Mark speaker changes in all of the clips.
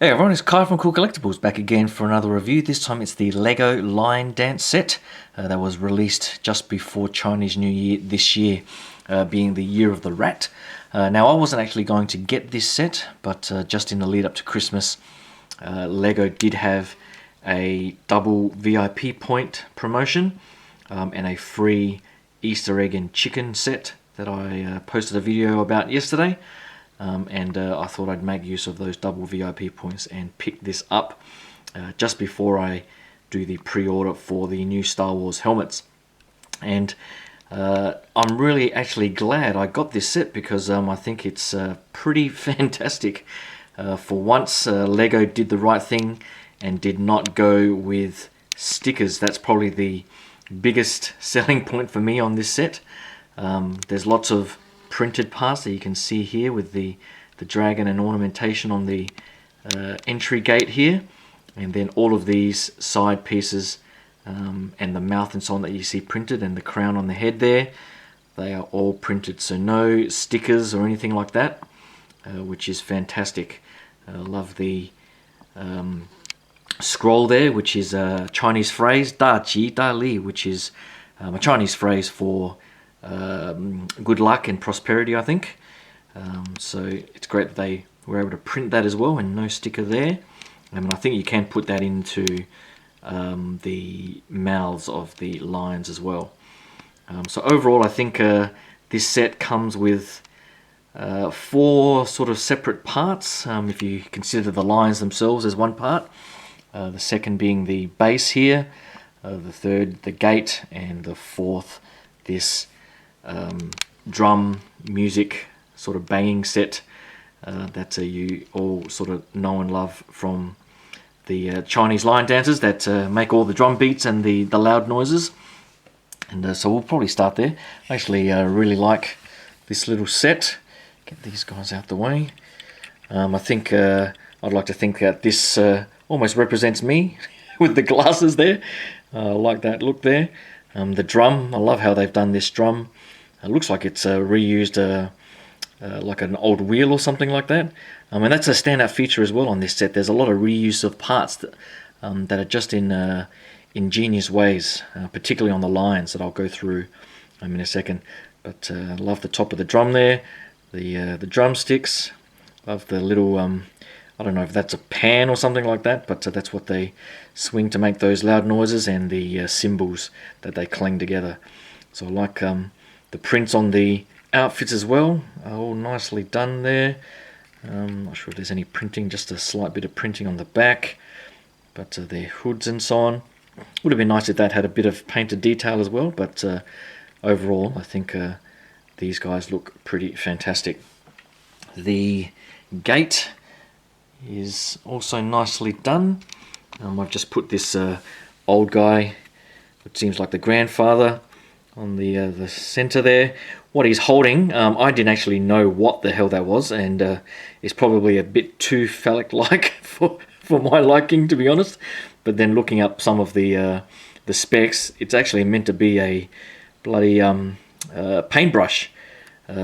Speaker 1: Hey everyone, it's Kai from Cool Collectibles back again for another review. This time it's the Lego Lion Dance set that was released just before Chinese New Year this year, being the Year of the Rat. Now I wasn't actually going to get this set, but just in the lead up to Christmas, Lego did have a double VIP point promotion and a free Easter egg and chicken set that I posted a video about yesterday. I thought I'd make use of those double VIP points and pick this up just before I do the pre-order for the new Star Wars helmets. And I'm really actually glad I got this set because I think it's pretty fantastic. For once, Lego did the right thing and did not go with stickers. That's probably the biggest selling point for me on this set. There's lots of printed parts that you can see here with the dragon and ornamentation on the entry gate here, and then all of these side pieces and the mouth and so on that you see printed, and the crown on the head there, they are all printed, so no stickers or anything like that, which is fantastic. I love the scroll there, which is a Chinese phrase, Da Qi Da Li, which is a Chinese phrase for good luck and prosperity, I think. So it's great that they were able to print that as well, and no sticker there. I think you can put that into the mouths of the lions as well. So overall, I think this set comes with 4 sort of separate parts, if you consider the lions themselves as one part. The second being the base here, the third the gate, and the fourth this drum music sort of banging set that you all sort of know and love from the Chinese lion dancers that make all the drum beats and the loud noises. And so we'll probably start there. I actually really like this little set. Get these guys out the way. I think I'd like to think that this almost represents me with the glasses there. I like that look there. The drum, I love how they've done this drum. It looks like it's reused like an old wheel or something like that. And that's a standout feature as well on this set. There's a lot of reuse of parts that are just in ingenious ways, particularly on the lions that I'll go through in a second. But I love the top of the drum there, the drumsticks. Love the little, I don't know if that's a pan or something like that, but that's what they swing to make those loud noises, and the cymbals that they clang together. So I like the prints on the outfits as well, are all nicely done there. Not sure if there's any printing, just a slight bit of printing on the back, but their hoods and so on. Would have been nice if that had a bit of painted detail as well, but overall I think these guys look pretty fantastic. The gate is also nicely done. I've just put this old guy, it seems like the grandfather, on the center there. What he's holding, I didn't actually know what the hell that was, and it's probably a bit too phallic-like for my liking, to be honest. But then looking up some of the specs, it's actually meant to be a bloody paintbrush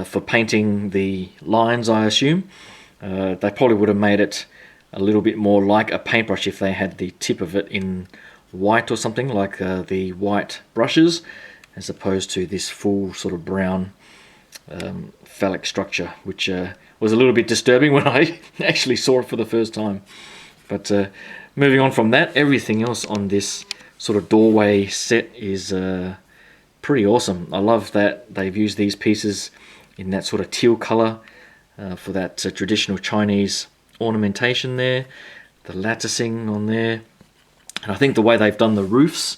Speaker 1: for painting the lines, I assume. They probably would have made it a little bit more like a paintbrush if they had the tip of it in white or something, like the white brushes, as opposed to this full sort of brown phallic structure, which was a little bit disturbing when I actually saw it for the first time. But moving on from that, everything else on this sort of doorway set is pretty awesome. I love that they've used these pieces in that sort of teal color for that traditional Chinese ornamentation there, the latticing on there, and I think the way they've done the roofs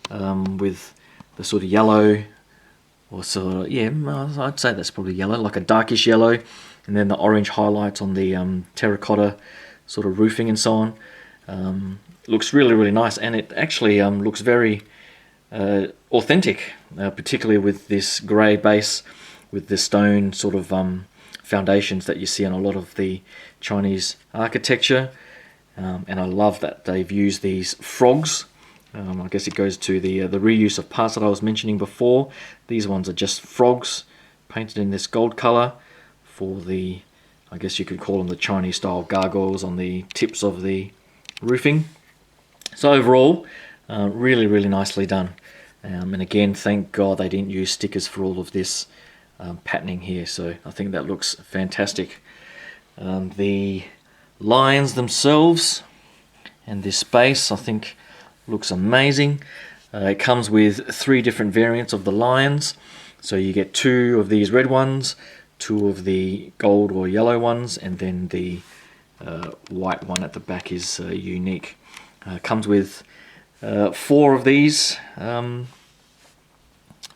Speaker 1: with the sort of yellow, or sort of, yeah, I'd say that's probably yellow, like a darkish yellow, and then the orange highlights on the terracotta sort of roofing and so on. Looks really, really nice, and it actually looks very authentic, particularly with this grey base with the stone sort of foundations that you see in a lot of the Chinese architecture. And I love that they've used these frogs. I guess it goes to the reuse of parts that I was mentioning before. These ones are just frogs painted in this gold color for the I guess you could call them the Chinese style gargoyles on the tips of the roofing. So overall, really, really nicely done. And again, thank God they didn't use stickers for all of this patterning here. So I think that looks fantastic. The lions themselves and this base, I think, looks amazing. It comes with 3 different variants of the lions. So you get 2 of these red ones, 2 of the gold or yellow ones, and then the white one at the back is unique. Comes with 4 of these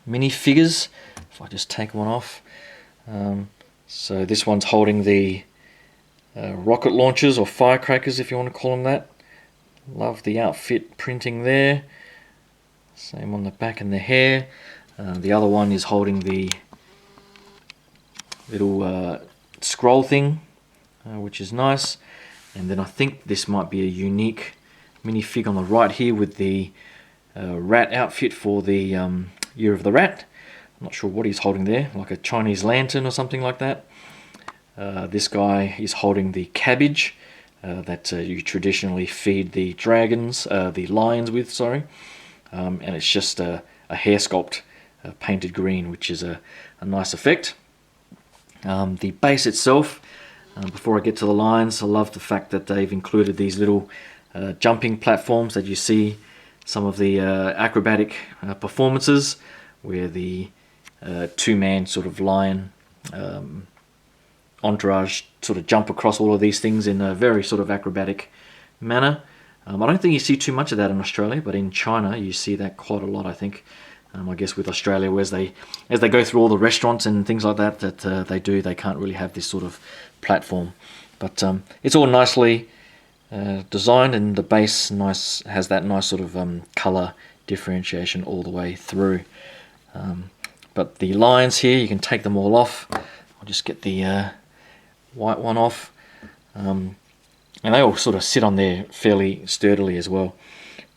Speaker 1: minifigures. If I just take one off. So this one's holding the rocket launchers or firecrackers, if you want to call them that. Love the outfit printing there. Same on the back and the hair. The other one is holding the little scroll thing, which is nice. And then I think this might be a unique minifig on the right here with the rat outfit for the Year of the Rat. I'm not sure what he's holding there, like a Chinese lantern or something like that. This guy is holding the cabbage that you traditionally feed the dragons, the lions with, sorry. And it's just a hair sculpt painted green, which is a nice effect. The base itself, before I get to the lions, I love the fact that they've included these little jumping platforms that you see some of the acrobatic performances where the 2-man sort of lion entourage sort of jump across all of these things in a very sort of acrobatic manner. I don't think you see too much of that in Australia, but in China you see that quite a lot, I think. I guess with Australia, as they go through all the restaurants and things like that they can't really have this sort of platform. But it's all nicely designed, and the base has that nice sort of color differentiation all the way through. But the lines here, you can take them all off. I'll just get the white one off. And they all sort of sit on there fairly sturdily as well.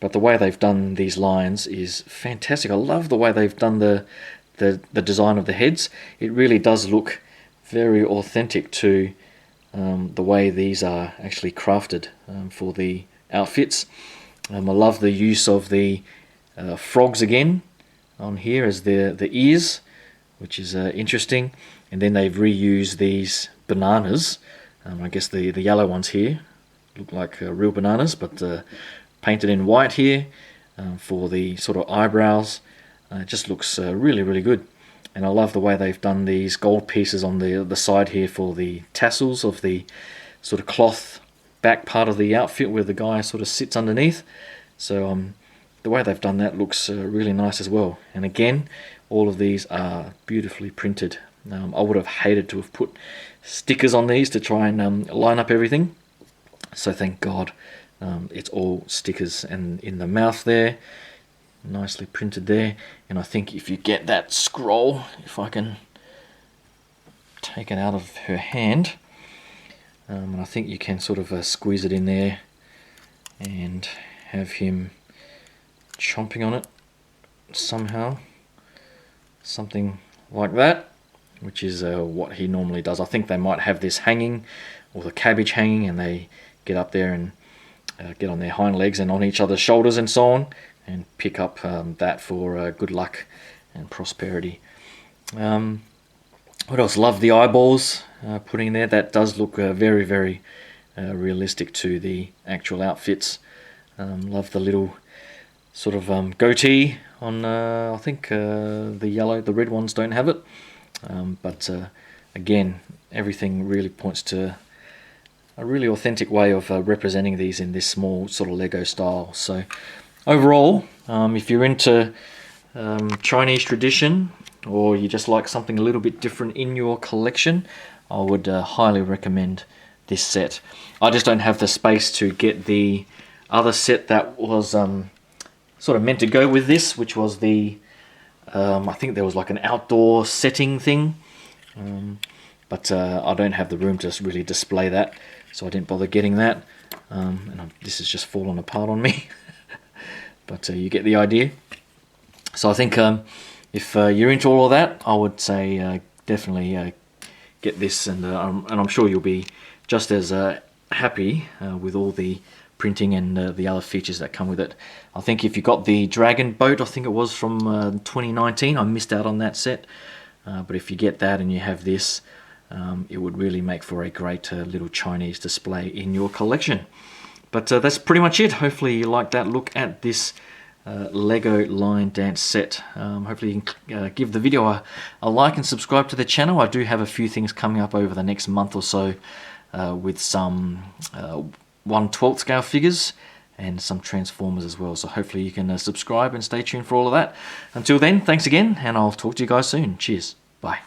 Speaker 1: But the way they've done these lines is fantastic. I love the way they've done the design of the heads. It really does look very authentic to the way these are actually crafted for the outfits. I love the use of the frogs again on here as the ears, which is interesting. And then they've reused these bananas. I guess the yellow ones here look like real bananas, but painted in white here for the sort of eyebrows. It just looks really, really good. And I love the way they've done these gold pieces on the side here for the tassels of the sort of cloth back part of the outfit where the guy sort of sits underneath. So the way they've done that looks really nice as well. And again, all of these are beautifully printed. I would have hated to have put stickers on these to try and line up everything. So thank God it's all stickers. And in the mouth there, nicely printed there. And I think if you get that scroll, if I can take it out of her hand, and I think you can sort of squeeze it in there and have him chomping on it somehow, something like that, which is what he normally does. I think they might have this hanging, or the cabbage hanging, and they get up there and get on their hind legs and on each other's shoulders and so on, and pick up that for good luck and prosperity. What else? Love the eyeballs putting in there. That does look very, very realistic to the actual outfits. Love the little sort of goatee on, I think the red ones don't have it. But again, everything really points to a really authentic way of representing these in this small sort of Lego style. So overall, if you're into Chinese tradition, or you just like something a little bit different in your collection, I would highly recommend this set. I just don't have the space to get the other set that was sort of meant to go with this, which was the I think there was like an outdoor setting thing, but I don't have the room to really display that, so I didn't bother getting that. And this has just fallen apart on me. But you get the idea. So I think if you're into all of that, I would say definitely get this, and I'm sure you'll be just as happy with all the printing and the other features that come with it. I think if you got the Dragon Boat, I think it was from 2019, I missed out on that set, but if you get that and you have this, it would really make for a great little Chinese display in your collection. But that's pretty much it. Hopefully you like that look at this Lego Line Dance set. Hopefully you can give the video a like and subscribe to the channel. I do have a few things coming up over the next month or so with some 1/12 scale figures and some Transformers as well. So hopefully you can subscribe and stay tuned for all of that. Until then, thanks again, and I'll talk to you guys soon. Cheers. Bye.